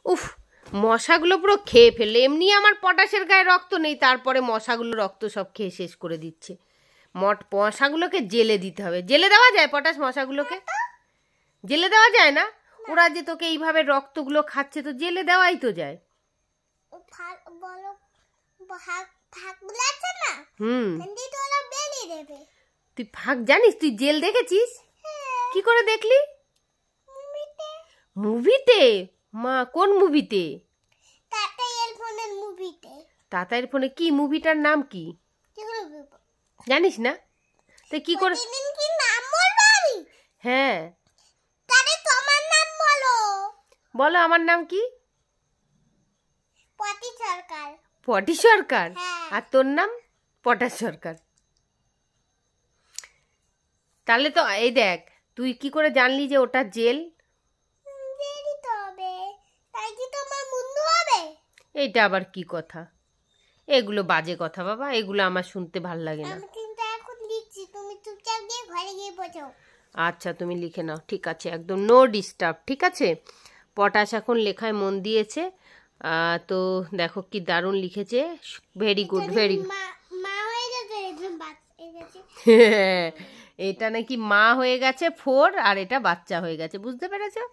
উফ, মশাগুলো পুরো খেয়ে ফেললে। এমনি আমার পটাশের গায়ে রক্ত নেই, তারপরে মশাগুলো রক্ত সব খেয়ে শেষ করে দিচ্ছে। মশাগুলোকে জেলে দিতে হবে। জেলে দেওয়া যায় পটাশ মশাগুলোকে? জেলে দেওয়া যায় না? ওরা যে তোকে এইভাবে রক্তগুলো খাচ্ছে, তো জেলে দেওয়াই তো যায়। তুই ফাঁক জানিস? তুই জেল দেখেছিস? কি করে দেখলি? মুভিতে? মা, কোন মুভিতে? তাতাইয়ের ফোনে। কি মুভিটার নাম কি জানিস না? তো কি করে? হ্যাঁ, বলো আমার নাম কি? পটি সরকার। আর তোর নাম? পটাশ সরকার। তাহলে তো এই দেখ, তুই কি করে জানলি যে ওটা জেল? এইটা আবার কি কথা? এগুলো বাজে কথা বাবা, এগুলো আমার শুনতে ভাল লাগে না। আচ্ছা, তুমি লিখে নাও, ঠিক আছে, একদম নো ডিস্টার্ব, ঠিক আছে? পটাশ এখন লেখায় মন দিয়েছে। তো দেখো কি দারুণ লিখেছে। Very good, very good. এটা নাকি মা হয়ে গেছে 4, আর এটা বাচ্চা হয়ে গেছে, বুঝতে পেরেছো?